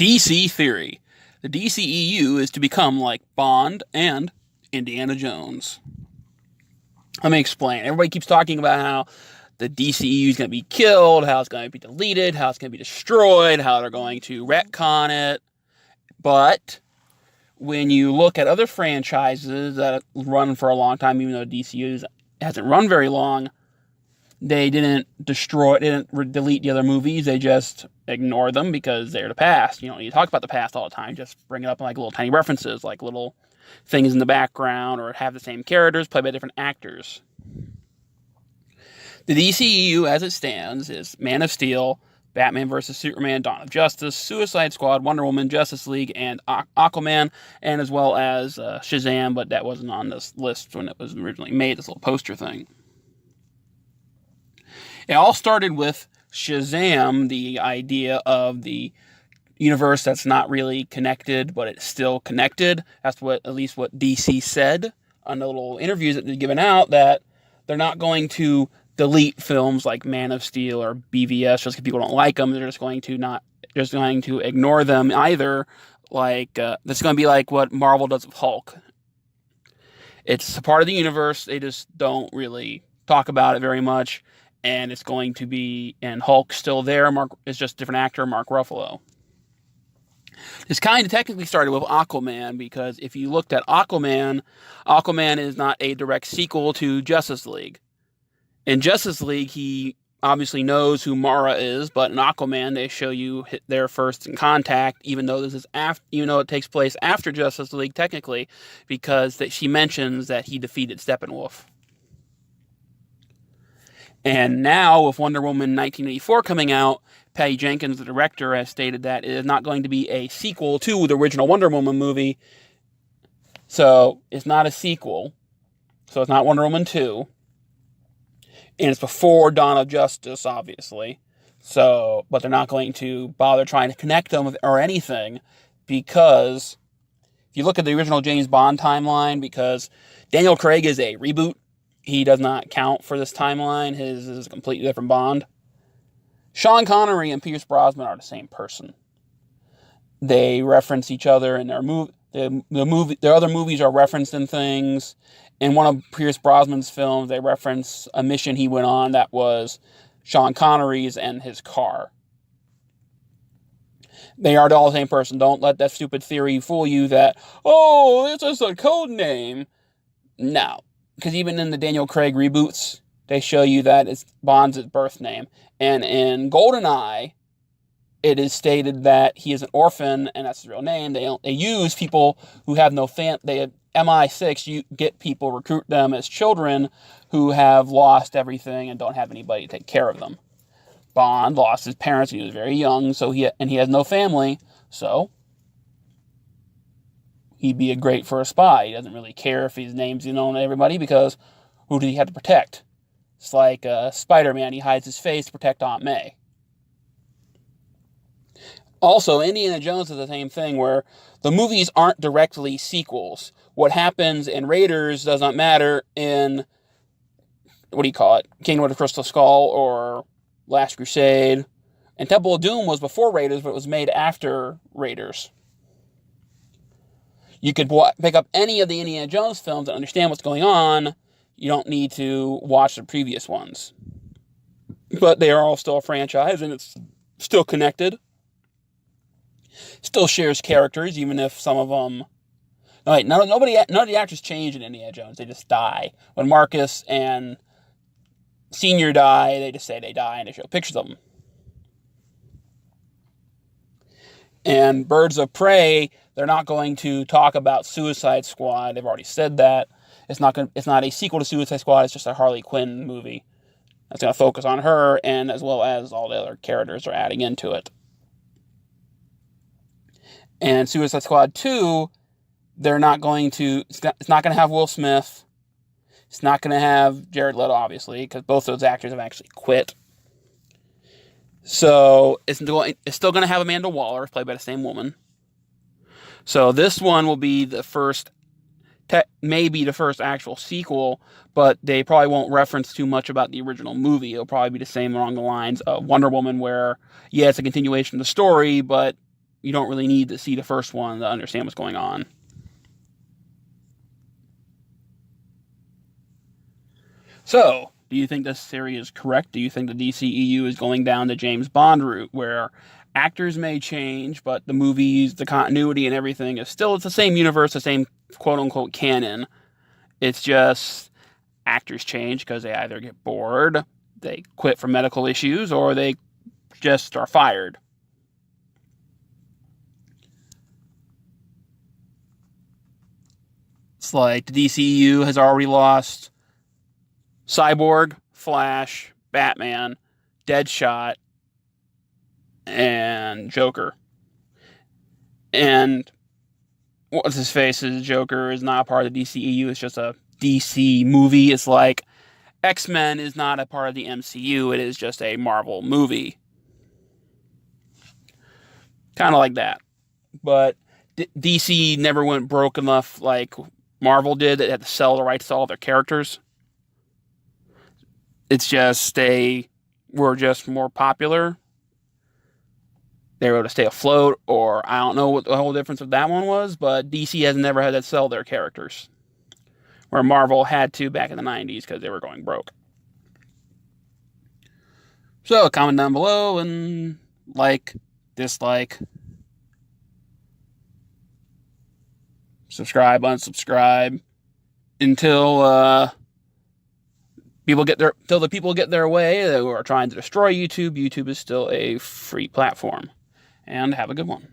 DC theory. The DCEU is to become like Bond and Indiana Jones. Let me explain. Everybody keeps talking about how the DCEU is going to be killed, how it's going to be deleted, how it's going to be destroyed, how they're going to retcon it. But when you look at other franchises that run for a long time, even though DCEU hasn't run very long, they didn't delete the other movies. They just ignore them because they're the past. You talk about the past all the time. Just bring it up in like little tiny references, like little things in the background, or have the same characters played by different actors. The DCEU, as it stands, is Man of Steel, Batman vs. Superman, Dawn of Justice, Suicide Squad, Wonder Woman, Justice League, and Aquaman, and as well as Shazam, but that wasn't on this list when it was originally made, this little poster thing. It all started with Shazam, the idea of the universe that's not really connected, but it's still connected. That's at least what DC said on the little interviews that they've given out, that they're not going to delete films like Man of Steel or BVS just because people don't like them. They're just going to ignore them either. Like that's going to be like what Marvel does with Hulk. It's a part of the universe. They just don't really talk about it very much. And it's going to be, and Hulk's still there. It's just a different actor, Mark Ruffalo. This kind of technically started with Aquaman, because if you looked at Aquaman is not a direct sequel to Justice League. In Justice League, he obviously knows who Mara is, but in Aquaman, they show you their first in contact, even though it takes place after Justice League, technically, because she mentions that he defeated Steppenwolf. And now, with Wonder Woman 1984 coming out, Patty Jenkins, the director, has stated that it is not going to be a sequel to the original Wonder Woman movie. So, it's not a sequel. So, it's not Wonder Woman 2. And it's before Dawn of Justice, obviously. So, but they're not going to bother trying to connect them or anything, because if you look at the original James Bond timeline, because Daniel Craig is a reboot, he does not count for this timeline. His is a completely different Bond. Sean Connery and Pierce Brosnan are the same person. They reference each other in their their other movies are referenced in things. In one of Pierce Brosnan's films, they reference a mission he went on that was Sean Connery's and his car. They are all the same person. Don't let that stupid theory fool you that, it's just a code name. No. Because even in the Daniel Craig reboots, they show you that it's Bond's birth name. And in GoldenEye, it is stated that he is an orphan, and that's his real name. They use people who have no MI6, you get people, recruit them as children who have lost everything and don't have anybody to take care of them. Bond lost his parents when he was very young, so he has no family, so he'd be great for a spy. He doesn't really care if his name's known to everybody, because who did he have to protect? It's like Spider-Man, he hides his face to protect Aunt May. Also, Indiana Jones is the same thing, where the movies aren't directly sequels. What happens in Raiders does not matter in, Kingdom of the Crystal Skull or Last Crusade. And Temple of Doom was before Raiders, but it was made after Raiders. You could pick up any of the Indiana Jones films and understand what's going on. You don't need to watch the previous ones. But they are all still a franchise, and it's still connected. Still shares characters, even if some of them... none of the actors change in Indiana Jones. They just die. When Marcus and Senior die, they just say they die, and they show pictures of them. And Birds of Prey, they're not going to talk about Suicide Squad. They've already said that. It's not a sequel to Suicide Squad. It's just a Harley Quinn movie. That's going to focus on her, and as well as all the other characters are adding into it. And Suicide Squad 2, it's not going to have Will Smith. It's not going to have Jared Leto, obviously, because both those actors have actually quit. So it's still going to have Amanda Waller, played by the same woman. So this one will be the first, maybe the first actual sequel, but they probably won't reference too much about the original movie. It'll probably be the same along the lines of Wonder Woman, where, it's a continuation of the story, but you don't really need to see the first one to understand what's going on. So, do you think this theory is correct? Do you think the DCEU is going down the James Bond route, where actors may change, but the movies, the continuity and everything it's the same universe, the same quote-unquote canon. It's just actors change because they either get bored, they quit for medical issues, or they just are fired. It's like the DCEU has already lost Cyborg, Flash, Batman, Deadshot, and Joker. And what's his face's Joker is not a part of the DCEU. It's just a DC movie. It's like X-Men is not a part of the MCU. It is just a Marvel movie. Kind of like that. But DC never went broke enough like Marvel did. They had to sell the rights to all their characters. It's just they were just more popular. They were able to stay afloat, or I don't know what the whole difference of that one was, but DC has never had to sell their characters. Where Marvel had to back in the 90s because they were going broke. So, comment down below and like, dislike, subscribe, unsubscribe, until the people get their way who are trying to destroy YouTube. YouTube is still a free platform. And have a good one.